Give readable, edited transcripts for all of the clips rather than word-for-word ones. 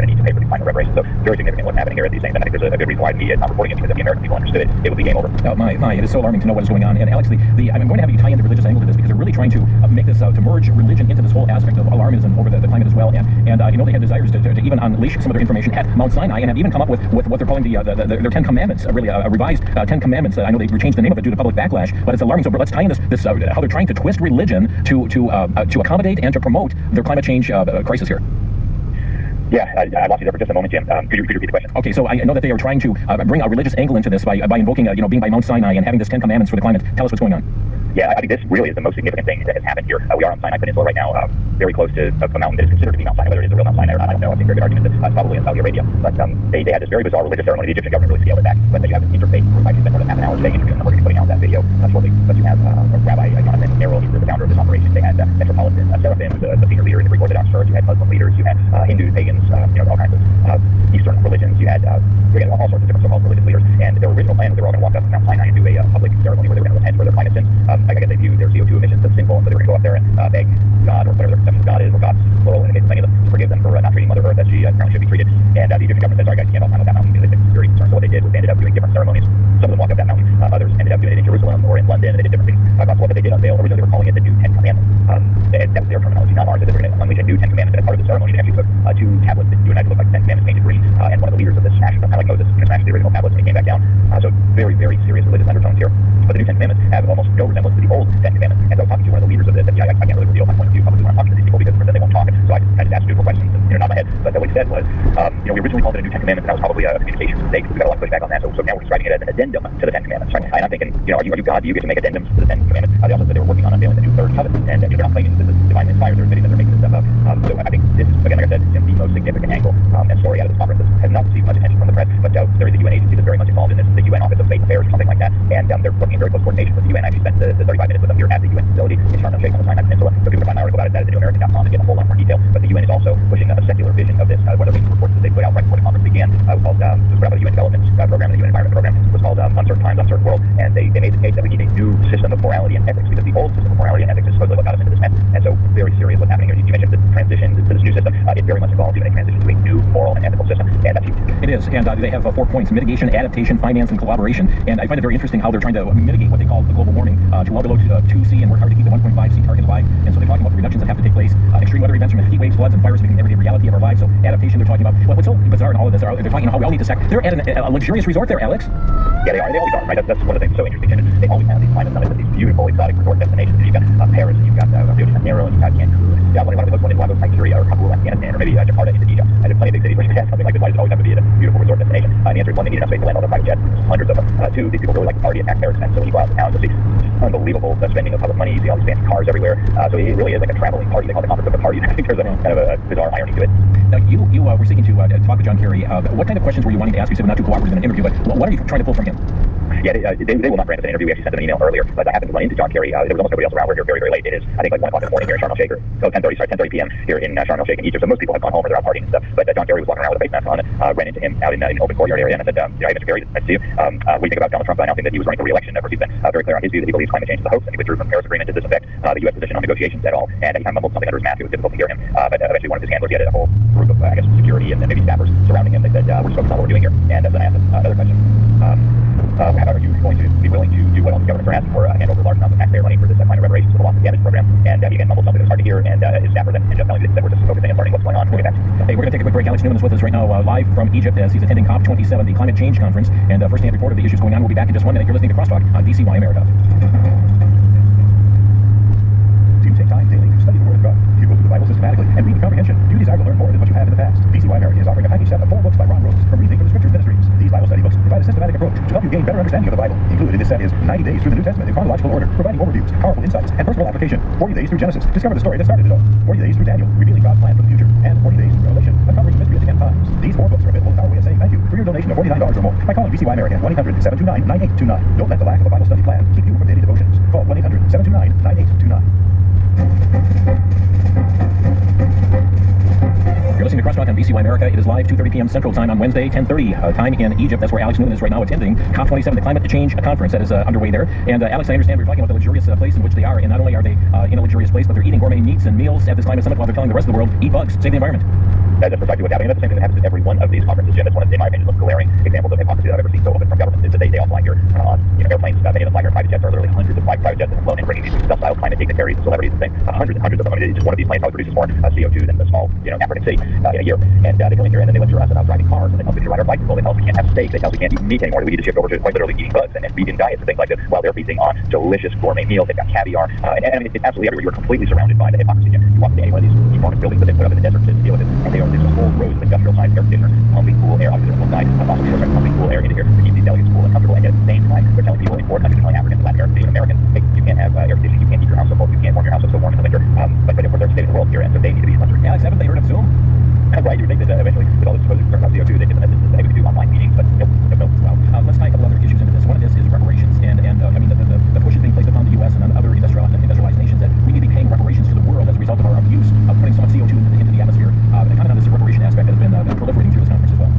going to need to pay for these climate reparations. So very significant what's happening here at these things, and I think there's a good reason why the media is not reporting it, because if the American people understood it, it would be game over. Oh, my, it is so alarming to know what is going on. And Alex, I'm going to have you tie in the religious angle to this, because they're really trying to make this, to merge religion into this whole aspect of alarmism over the climate as well. And they had desires to even unleash some of their information at Mount Sinai, and have even come up with what they're calling their 10 Commandments, really a revised 10 Commandments. I know they changed the name of it due to public backlash, but it's alarming. So let's tie in this how they're trying to twist religion to accommodate and to promote their climate change crisis here. Yeah, I lost you there for just a moment, Jim. Could you repeat the question? Okay, so I know that they are trying to bring a religious angle into this by invoking, being by Mount Sinai and having this 10 Commandments for the climate. Tell us what's going on. Yeah, I think this really is the most significant thing that has happened here. We are on Sinai Peninsula right now, very close to a mountain that is considered to be Mount Sinai. Whether it is a real Mount Sinai or not, I don't know. I think there are good arguments that it's probably in Saudi Arabia. But they had this very bizarre religious ceremony. The Egyptian government really scaled it back. But you have this interfaith group. I spent more than half an hour today interviewing them. We're going to be putting out that video shortly. But you have Rabbi Jonathan Merrill. He's the founder of this operation. They had Metropolitan Seraphim, the senior leader in the Greek Orthodox Church. You had Muslim leaders. You had Hindu, pagans, all kinds of Eastern religions. You had all sorts of different so-called religious leaders. And their original plan was they were all going to walk up to Mount Sinai and do a public ceremony where they were going to repent for their climate sins. I guess they view their CO2 emissions as sinful, so they were going to go up there and beg God, or whatever their conception of God is, or God's plural, and many of them, to forgive them for not treating Mother Earth as she apparently should be treated. And the Egyptian government said, sorry guys, you can't all climb up that mountain because they've been security concerns. So what they did was they ended up doing different ceremonies. Some of them walked up that mountain. Others ended up doing it in Jerusalem or in London, and they did different things. That's what they did unveil. Originally they were calling it the New Ten Commandments. That was their terminology, not ours. That they were going to unleash a new Ten Commandments. And as part of the ceremony, they actually took two tablets that you and I look like the Ten Commandments painted green. And one of the leaders of this smashed them, kind of like Moses, smashed the original tablets and he came back down. So very, very serious religious undertones here. But the new Ten Commandments have almost no resemblance to the old Ten Commandments. And so I was talking to one of the leaders of this, and I can't really reveal my point of view publicly when I'm talking to these people because then they won't talk. So I just asked stupid questions and nod my head. But what he said was, we originally called it a new Ten Commandments, and that was probably a communications mistake. We got a lot of pushback on that. So now we're describing it as an addendum to the Ten Commandments. Right? And I'm thinking, are you God? Do you get to make addendums to the Ten Commandments? They also said they were working on unveiling the new Third Covenant, and they're not claiming this is divinely inspired. They're admitting that they're making this stuff up. So I think this is, again, like I said, the most significant angle and story out of this conference. This has not received much attention from the press, but there is a UN agency that's very much involved in this, the UN Office of State Affairs or something like that, and they're working in very close coordination with the UN. I actually spent the 35 minutes with them here at the UN facility in Sharm el-Sheikh on the Sinai Peninsula. So people can find my article about it at thenewamerican.com and get a whole lot more detail. But the UN is also pushing a secular vision of this. One of the reports that they put out right before the conference began was called, it was put out by the UN Development Program and the UN Environment Program. It was called Uncertain Times, Uncertain World, and they made the case that we need a new system of morality and ethics because the old system of morality and ethics is supposedly what got us into this mess. And so very serious what's happening here. You mentioned the transition to this new system. It very much involves even a transition to a new moral and ethical system, and that's huge. It is, and they have 4 points: mitigation, adaptation, finance, and collaboration. And I find it very interesting how they're trying to mitigate what they call the global warming to well below 2C and work hard to keep the 1.5C target alive. And so they're talking about the reductions that have to take place. Extreme weather events from heat waves, floods, and fires becoming everyday reality of our lives. So adaptation, they're talking about. What's so bizarre in all of this, they're talking about how we all need to they're at a luxurious resort there, Alex. Yeah, they are. They always are, right? That's one of the things so interesting. And they always have these climate summits, these beautiful exotic resort destinations. You've got Paris, and you've got Rio de Janeiro, and you've got Cancun. Yeah, one of those, Nigeria, or Kabul, Afghanistan, or maybe Jakarta, Indonesia. There's plenty of big cities where you can have something like this. Why does it always have to be at a beautiful resort destination? And the answer is, one, they need enough space to land all their private jets. There's hundreds of them. Two, these people really like to party at taxpayer expense. So when you go out to town, you'll see unbelievable spending of public money. You see all these fancy cars everywhere. So it really is like a traveling party. They call it the conference of the party. I think there's kind of a bizarre irony to it. Now, you were seeking to talk with John Kerry. What kind of questions were you wanting to ask? You said not too cooperative in an interview, but what are you trying to pull from him? Yeah, they will not grant us an interview. We actually sent them an email earlier, but I happened to run into John Kerry. There was almost nobody else around. We're here very, very late. It is, I think, like 1 o'clock in the morning here in Sharm el-Sheikh, so 10:30 p.m. here in Sharm el-Sheikh in Egypt. So most people have gone home or they're out partying and stuff. But John Kerry was walking around with a face mask on. Ran into him out in an open courtyard area, and I said, hey, Mr. Kerry, nice to see you. What do you think about Donald Trump announcing that he was running for re-election? Of course, he's been very clear on his view that he believes climate change is a hoax, and he withdrew from the Paris Agreement. Does this affect the U.S. position on negotiations at all? And he kind of mumbled something under his mask. It was difficult to hear him. But eventually one of his handlers, he had a whole group of, security and maybe staffers surrounding him. They said, we're just focused on what we're doing here. And then I asked him another question. Are you going to be willing to do what all the governments are asking for, hand over large amounts of taxpayer money for this climate reparations for the loss and damage program? And he again mumbled something that was hard to hear, and his staffer then ended up telling me that we're just focusing on learning what's going on. We'll get back to you. Hey, we're going to take a quick break. Alex Newman is with us right now, live from Egypt as he's attending COP27, the Climate Change Conference, and first-hand report of the issues going on. We'll be back in just 1 minute. You're listening to Crosstalk on DCY America. Do you take time daily to study the Word of God? Do you go through the Bible systematically and read the comprehension? Do you desire to learn more than what you have in the past? DCY America is offering a package set of 4 books by Ron Rhodes from Reasoning from the Scriptures Ministries. These Bible study books provide a systematic approach to help you gain better understanding of the Bible. Included in this set is 90 Days Through the New Testament in Chronological Order, providing overviews, powerful insights, and personal application. 40 Days Through Genesis, discover the story that started it all. 40 Days Through Daniel, revealing God's plan for the future. And 40 Days Through Revelation, uncovering the mystery of the end times. These 4 books are available as our way of saying thank you for your donation of $49 or more by calling DCY America at 1-800-729-9829. Don't let the lack of a Bible study plan keep you from daily devotions. Call 1-800-729-9829. You're listening to Crosstalk on DCY America. It is live 2:30 p.m. Central Time on Wednesday, 10:30 time in Egypt. That's where Alex Newman is right now attending COP27, the Climate Change Conference that is underway there. And Alex, I understand we're talking about the luxurious place in which they are, and not only are they in a luxurious place, but they're eating gourmet meats and meals at this climate summit while they're telling the rest of the world, eat bugs, save the environment. That's precisely what's happening. That's the same thing that happens at every one of these conferences, Jim. It's one of, in my opinion, the most glaring examples of hypocrisy that I've ever seen so open from governments. Is that they all fly here on airplanes. Many of them fly here private jets. There are literally hundreds of private jets that have flown in, bringing these self-styled climate dignitaries, celebrities, and things. Hundreds and hundreds of them. I mean, just one of these planes probably produces more CO2 than the small, African city in a year. And they come in here and then they lecture us about driving cars, and they tell us we can ride our bicycle. They tell us we can't have steak. They tell us we can't eat meat anymore. That we need to shift over to quite literally eating bugs and vegan diets and things like this, while they're feasting on delicious gourmet meals. They've got caviar, and I mean, it's absolutely everywhere. You're completely surrounded by the hypocrisy. You walk into any one of these enormous buildings that they put up in the desert to deal with it, and there's a whole rows of industrial-sized air conditioners pumping cool air. Obviously, there's no side fossil fuels are pumping cool air into here to keep these delegates cool and comfortable. And yet at the same time, they're telling people in foreign countries, like Africans, Latin Americans, Asian Americans, hey, you can't have air conditioning, you can't keep your house so cold, you can't warm your house up so warm in the winter. But of course, they're saving the world here, and so they need to be censored. Alex, haven't they heard of Zoom? Right, you would think that eventually, with all this supposed concern about CO2, they get the message that they would do online meetings, but nope. Well, let's tie a couple other issues into this. One of this is reparations, and I mean, the push is being placed upon the U.S. and on other industrialized nations that we need to be paying reparations to the world as a result of our abuse of putting so much CO2 into the atmosphere. And comment on this reparation aspect that has been proliferating through this conference as well.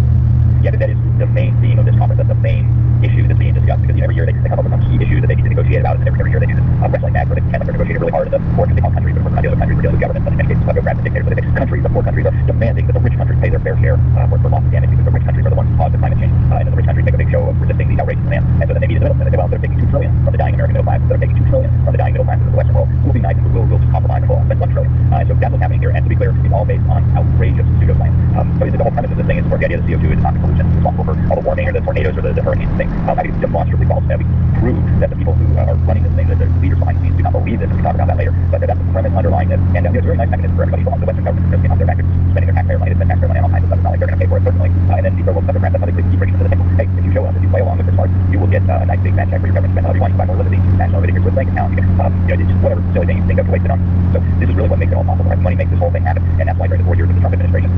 Yeah, that is the main theme of this conference. That's the main issue that's being discussed, because every year they come up with some key issue that they need to negotiate about, and every year they do this wrestling match where they pretend like they're negotiating really hard in the four countries, countries, but of course not the other countries, we're dealing with governments, and in many cases kleptocrats and dictators. But the countries, the four countries, are demanding that the rich countries pay their fair share for loss of damage, because the rich countries are the ones who cause the climate change, and the rich countries make a big show of resisting these outrageous demands. And so then they meet in the middle, and they say, well, they're taking $2 trillion from the dying American middle class, they're taking $2 trillion from the dying middle class of the Western world. We'll be nice and we'll just compromise and we'll spend $1 trillion. And so that's what's happening here. And to be clear, it's all based on outrageous pseudo claims. So the whole premise of this thing is, of course, the idea that CO2 is not the solution responsible for all the warming or the tornadoes or the hurricanes and things. I think it's demonstrably false. We prove that the people who are running this thing, that the leaders behind the scenes, do not believe this, and we talk about that later. But that's the premise underlying this. And it's a very nice mechanism for everybody. The Western government is their backers, spending their taxpayer money to spend taxpayer money on all kinds of stuff. It's not like they're going to pay for it personally. And then these are little kleptocrats that keep bringing to the table. Hey, if you show up, if you play along with this part, you will get a nice big fat check for your government spend. However you want, you buy more limousines, national videos with bank accounts, you can, it's just whatever silly thing you think of to waste it on. So this is really what makes it all possible. Right? Money makes this whole thing happen, and that's why during the 4 years of the Trump administration,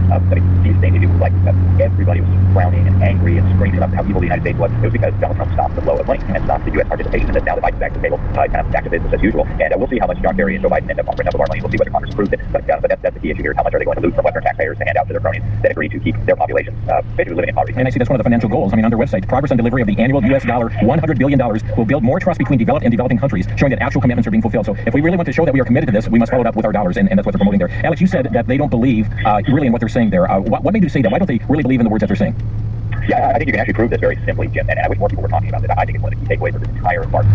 these things it was like everybody was frowning and angry and screaming about how evil the United States was. It was because Donald Trump stopped the flow of money and stopped the U.S. participation in this. Now that Biden's back to the table, kind of back to business as usual, and we'll see how much John Kerry and Joe Biden end up offering up of our money. We'll see whether Congress approves it, but that's the key issue here. How much are they going to loot from Western taxpayers to hand out to their cronies that agree to keep their populations basically living in poverty? And I see that's one of the financial goals. I mean, on their website, progress on delivery of the annual U.S. dollar $100 billion will build more trust between developed and developing countries, showing that actual commitments are being fulfilled. So if we really want to show that we are committed to this, we must follow it up with our dollars, and that's what they're promoting there. Alex, you said that they don't believe really in what they're saying there. What made you say that? Why don't they really believe in the words that they're saying? Yeah, I think you can actually prove this very simply, Jim, and I wish more people were talking about this. I think it's one of the key takeaways of this entire part.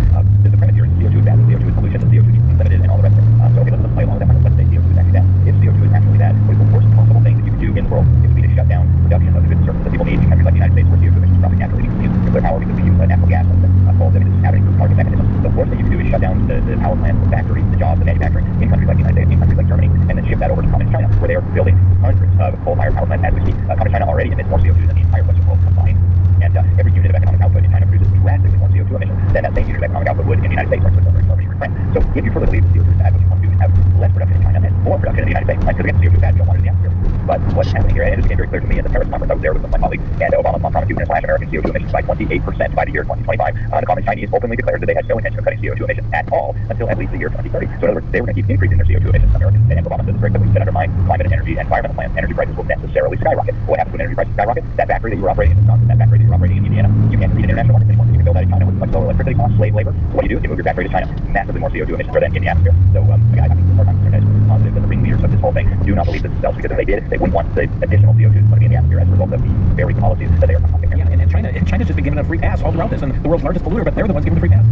The premise here is CO2 is bad, the CO2 is pollution, the CO2 is limited, and all the rest of it. So okay, let's play along with that. Let's say CO2 is actually bad. If CO2 is actually bad, what is the worst possible thing that you could do in the world? It would be to shut down production of the goods and services that people need in countries like the United States, where CO2 emissions are dropping naturally. We use nuclear power because we use natural gas and coal. That is happening through market mechanisms. The worst thing you can do is shut down the power plants, the factories, the jobs, the manufacturing in countries like the United States, in countries like Germany, and then ship that over to communist China, where they are building hundreds of coal-fired power plants as we speak. Communist China already emits more CO2 than the entire Western world combined. And every unit of economic output in China produces drastically more CO2 emissions than that same unit of economic output would in the United States, or Switzerland, or Germany, or France. So if you further believe that CO2 is bad, what you want to do is have less production in China and more production in the United States. Because again, CO2 is bad, we don't want it in the atmosphere. But what's happening here, and it became very clear to me at the Paris conference, I was there with some of my colleagues, and Obama promised to slash American CO2 emissions by 28% by the year 2025. The Communist Chinese openly declared that they had no intention of cutting CO2 emissions at all until at least the year 2030. So in other words, they were going to keep increasing their CO2 emissions. Americans and Obama said this very quickly, that undermine climate and energy and environmental plans. Energy prices will necessarily skyrocket. What happens when energy prices skyrocket? That factory that you were operating in Wisconsin, that factory that you're operating in Indiana, you can't compete in international markets anymore. You can build that in China with much lower electricity costs, slave labor. So what do? You move your factory to China. Massively more CO2 emissions are then in the atmosphere. So again, I think the part concern is positive that the ring leaders of this whole thing do not believe this themselves, because if they did, they wouldn't want the additional CO2 that's going to be in the atmosphere as a result of the very policies that they are promoting. Yeah, and China's just been given a free pass all throughout this, and the world's largest polluter, but they're the ones given the free pass.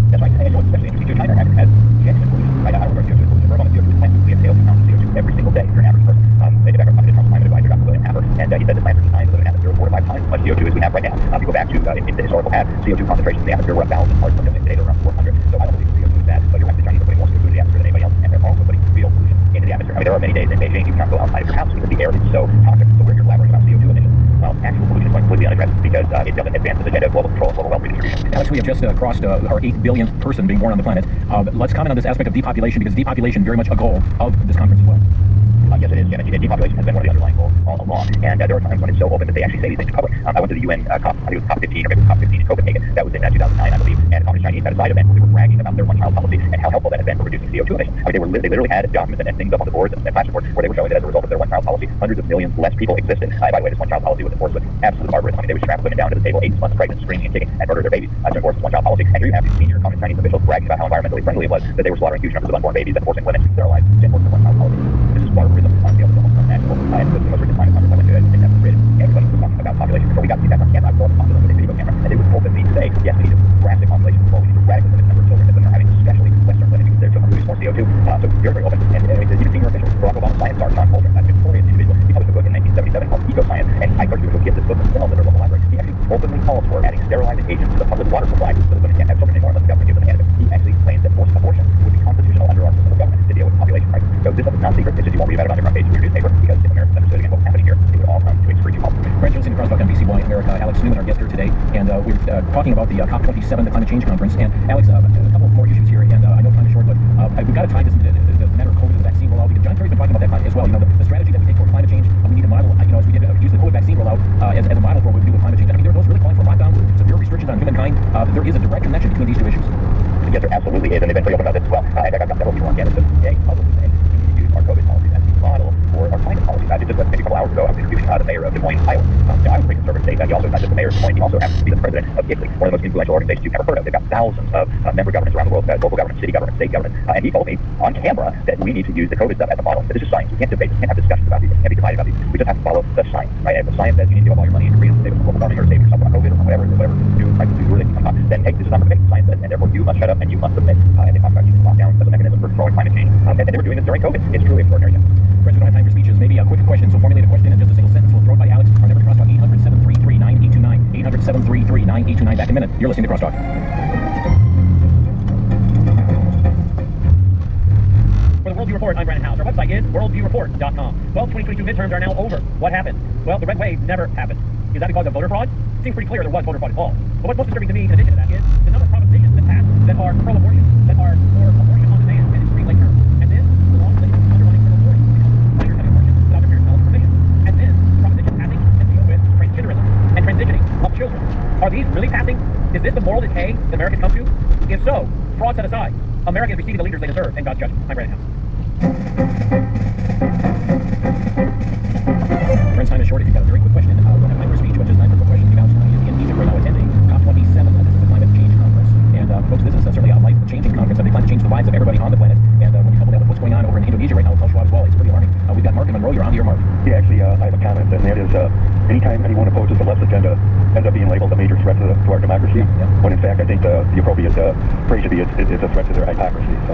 That's right. And what's especially interesting too, China actually has genuine pollution. Right now, I don't know CO2 is pollution. For a moment, CO2 is plants. We have tails of pounds of CO2 every single day for an average person. In fact, I'm talking to Trump's climate advisor, Dr. William Happer, and he said that plants are designed to live in an atmosphere of 4 to 5 times as much CO2 as we have right now. If you go back to in the historical past, CO2 concentrations in the atmosphere were 1,000 parts per million. Today they're around 400. So I don't believe CO2 is bad. But you're right, the Chinese are putting more CO2 into the atmosphere than anybody else, and they're also putting real pollution into the atmosphere. I mean, there are many days in Beijing you cannot go outside of your house because the air is so toxic. So we're here blabbering about CO2 emissions. Well, actual pollution is completely unaddressed because it doesn't advance the agenda of global control, global wealth redistribution. Alex, we have just crossed our 8 billionth person being born on the planet. Let's comment on this aspect of depopulation, because depopulation very much a goal of this conference as well. Yes, it is. Yeah, depopulation has been one of the underlying goals all along. And there are times when it's so open that they actually say these things in public. I went to the UN COP, I think it was COP 15, or maybe it was COP 15 in Copenhagen. That was in 2009, I believe. And the Communist Chinese had a side event where they were bragging about their one-child policy and how helpful that had been for reducing CO2 emissions. I mean, they literally had documents and things up on the boards and flash reports where they were showing that as a result of their one-child policy, hundreds of millions less people existed. By the way, this one-child policy was enforced with absolute barbarism. I mean, they would strap women down to the table 8 months pregnant, screaming and kicking, and murder their babies to enforce this one-child policy. And here you have these senior Communist Chinese officials bragging about how environmentally friendly it was that they were slaughtering huge numbers of unborn babies and forcing women to sterilize to enforce the one-child policy. This is barbarism on the almost unnatural. And the most recent climate calls for adding sterilizing agents to the public water supply so that women can't have children anymore unless the government gives them antidote. He actually claims that forced abortion would be constitutional under our system of government to deal with population crisis. So this stuff is not secret. It's just you won't read about it on the front page of your newspaper, because if Americans understood again what's happening here, it would all come to a screeching halt. Friends, you're listening to Crosstalk on BCY America. Alex Newman, our guest here today, and we're talking about the COP27, the Climate Change Conference. And Alex, a couple more issues here, and I know time is short, but we've got to tie this into the matter of COVID and the vaccine rollout, because John Kerry's been talking about that as well. You know, the strategy that we take toward climate change, we need to model, as we did use the COVID vaccine rollout as a model for what we do with climate change. I mean, there are those really calling for lockdown, severe restrictions on humankind. There is a direct connection between these two issues. Yes, there absolutely is, and they've been pretty open about this as well. In fact, I've got several people on campus today publicly saying we need to use our COVID policies as a model for our climate policies. I did just maybe a couple hours ago, I was interviewing the mayor of Des Moines, Iowa. Iowa's a pretty conservative state. He also is not just the mayor of Des Moines, he also happens to be the president of ICLEI, one of the most influential organizations you've ever heard of. They've got thousands of member governments around the world, local government, city government, state government, and he told me on camera that we need to use the COVID stuff as a model. But this is science. We can't debate. We can't have discussions about these. We can't be divided about these. We just have to follow the science, right? And if the science says you need to give up all your money and your freedom to save global warming or save yourself from COVID or whatever new crisis you really come up, then hey, this is not what the science says, and therefore you must shut up and you must submit. And they talk about using lockdown as a mechanism for controlling climate change, and they were doing this during COVID. It's truly extraordinary. Friends, we don't have time for speeches. Maybe a quick question. So formulate a question in just a single sentence. We'll throw it by Alex. Our number to Crosstalk, 800-733-9829. 800-733-9829. Back in a minute. You're listening to Crosstalk. For the Worldview Report, I'm Brandon House. Our website is worldviewreport.com. Well, 2022 midterms are now over. What happened? Well, the red wave never happened. Is that because of voter fraud? It seems pretty clear there was voter fraud involved. But what's most disturbing to me, in addition to that, is the number of propositions that passed that are pro-abortion, that are for abortion on demand and extremely term. And then the long list of underlying criminal authorities, minors having abortion without their parents' knowledge or permission. And then propositions passing that deal with transgenderism and transitioning of children. Are these really passing? Is this the moral decay that America's come to? If so, fraud set aside, America is receiving the leaders they deserve in God's judgment. I'm Brandon House. Friends, time is short. If you've got a very quick question, we don't have time for a speech, but just time for a quick question. Steve Alex is in Egypt right now attending COP27. This is the Climate Change Conference. And folks, this is certainly a life-changing conference. They plan to change the lives of everybody on the planet. And when you couple that with what's going on over in Indonesia right now with Klaus Schwab as well, it's pretty alarming. We've got Mark and Monroe. You're on here, Mark. Yeah, actually, I have a comment, and that is anytime anyone opposes the left agenda ends up being labeled a major threat to our democracy, when in fact I think the appropriate phrase should be it's a threat to their hypocrisy. So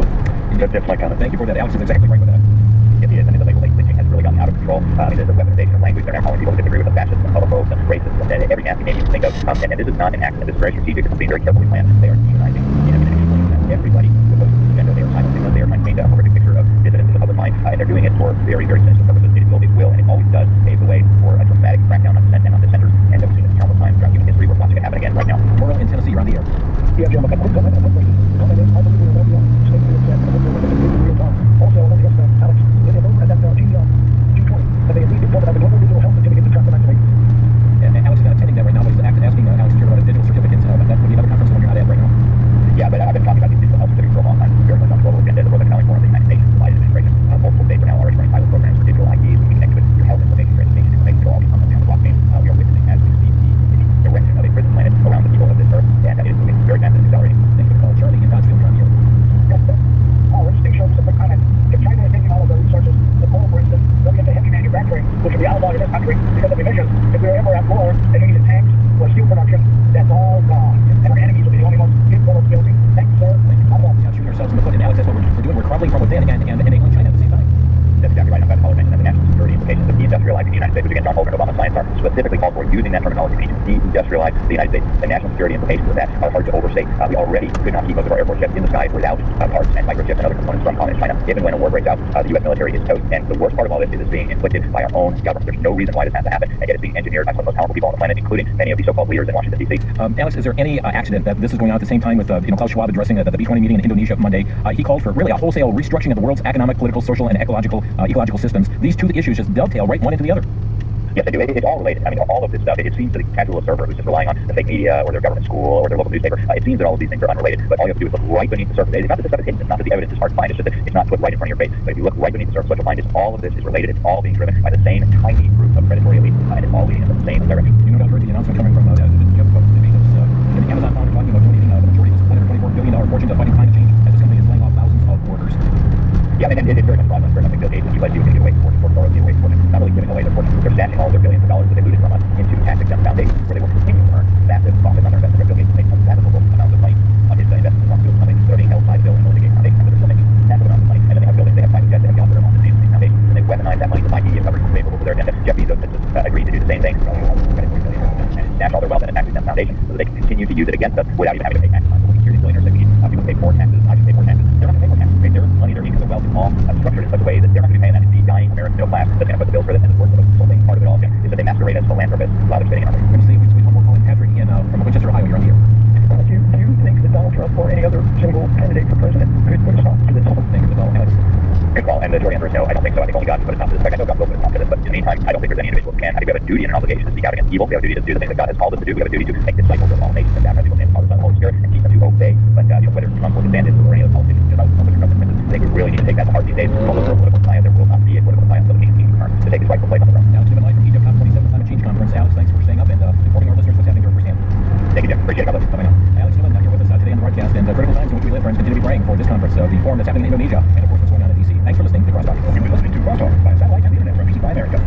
that's my comment. Thank you for that. Alex is exactly right with that. It is. I mean, the label lynching has really gotten out of control. The weaponization of language, they're now calling people who disagree with the fascists and homophobes and racists and every nasty name you can think of. And this is not an accident. This is very strategic. It's being very carefully planned. They are demonizing in an extreme sense everybody who opposes this agenda. They are simultaneously they are trying to paint a horrific picture of dissidents in the public mind, and they're doing it for very, very sinister purposes. It will, and it always does pave the way for a dramatic crackdown on dissent and on dissenters. And we've seen this countless times throughout human history. We're watching it happen again right now. Morrill in Tennessee, you're on the air. Yeah, Jim, a quick comment and one question. The comment is, I believe in Romeo, state the exact, and hopefully we'll get real time. Also, I want to ask Alex, they have over at that G20, that they agreed to implement a global digital health certificate to track the vaccinations. And Alex is not attending that right now, but he's asking Alex to hear about a digital certificate. That would be another conference when you're not at right now. Yeah, but I've been talking about these digital health certificates for a long time. It's very much on the global agenda. The World Economic Forum, the United Nations, the Biden administration, multiple states are now already running pilot programs for digital IDs. We can connect with your health information, your education information, all these concepts on the blockchain. We are witnessing as we speak the direction of a prison planet around the people of this earth, and it is moving very fast and accelerating. Thank you for the call, Charlie in Dodgeville, you're on the air. Yes, sir. Let's take shows a quick comment. If China is taking all of their resources, the coal, for instance, they'll get the heavy manufacturing, which will be outlawed in this country because of emissions. If we were ever at war and they needed tanks or steel production, that's all gone. And our enemies will be the only ones capable of building. Thank you, sir. I'm off. Shooting ourselves in the foot, and Alex, that's what we're doing. We're crumbling from within and enabling China at the same time. That's exactly right. I'm glad to mention that the national security implications of deindustrializing the United States, which again John Bolton and Obama science are specifically called for using that terminology. We need to deindustrialize the United States. The national security implications of that are hard to overstate. We already could not keep most of our Air Force ships in the sky without parts and microchips and other components from communist China. If and when a war breaks out, the U.S. military is toast. And the worst part of all this is it's being inflicted by our own government. There's no reason why this has to happen, and yet it's being engineered by some of the most powerful people on the planet, including many of the so-called leaders in Washington, D.C. Alex, is there any accident that this is going on at the same time with Klaus Schwab addressing the B20 meeting in Indonesia Monday? He called for really a wholesale restructuring of the world's economic, political, social, and ecological systems. These two issues just dovetail right one into the other. Yes, they do. It's all related. I mean, all of this stuff, it seems to the casual observer who's just relying on the fake media or their government school or their local newspaper, it seems that all of these things are unrelated. But all you have to do is look right beneath the surface. It's not that this stuff is hidden. It's not that the evidence is hard to find. It's just that it's not put right in front of your face. But if you look right beneath the surface, what you'll find is all of this is related. It's all being driven by the same tiny group of predatory elites, and it's all leading in the same direction. You know, I've heard the announcement coming from Jeff Bezos, the Amazon founder, talking about donating the majority of his $124 billion fortune to fighting climate change, as this company is laying off thousands of workers. Yeah, and it's very much fraudulent. Very much like Bill Gates and you guys do give away fortune for give away fortune. Not really giving away their fortune, they're stashing all their billions of dollars that they looted from us into tax-exempt foundations where they will continue to earn massive profits on their investment. Bill Gates makes unfathomable amounts of money on his investments in pharmaceutical companies that are being held by the Bill and Melinda Gates Foundation. They're still making massive amounts of money, and then they have buildings, they have private jets, they have yachts that are on the same foundation, and they weaponize that money to buy media coverage favorable to their agenda. Jeff Bezos has just agreed to do the same thing. snatch all their wealth and a tax exempt foundation so that they can continue to use it against us without even having to pay taxes. Securities billionaires that we need people pay more taxes. I should pay more taxes. They're not going to pay more taxes. Right? Their money, their income, their wealth is all structured in such a way that they're not going to be paying that. It's the dying American middle class that's going to put the bills for this. And the worst of the whole thing, part of it all, is that they masquerade as philanthropists while they're spending our money. We're going to see if we squeeze one more call in. Patrick in from Winchester, Ohio. You're on the air. Do you think that Donald Trump or any other single candidate for president could put a stop to this? Thank you as well, Alex. Good call. And the short answer is no. I don't think so. I think only God can put a stop to this. In fact, I know God will put a stop to this. But in the meantime, I don't think there's any individual who can. I think we have a duty and an obligation to speak out against evil. We have a duty to do the things that God has called us to do. We have a duty to make disciples of all nations and baptize people in the name of the Father, Son, and Holy Spirit, and teach them to obey. But whether Trump or DeSantis or any other politicians about I think we really need to take that to heart these days. All over political science, there will not be a political science that needs to take its rightful place on the throne. Alex Newman live from Egypt COP27 Climate Change Conference. Alex, thanks for staying up and informing our listeners what's happening there firsthand. Thank you, Jim. Appreciate it. God bless. Bye-bye now. Alex Newman here with us today on the broadcast, and critical times in which we live, friends, continue to be praying for this conference, the forum that's happening in Indonesia, and of course what's going on in D.C. Thanks for listening to Crosstalk. You've been listening to Crosstalk by satellite and the internet from BC by America.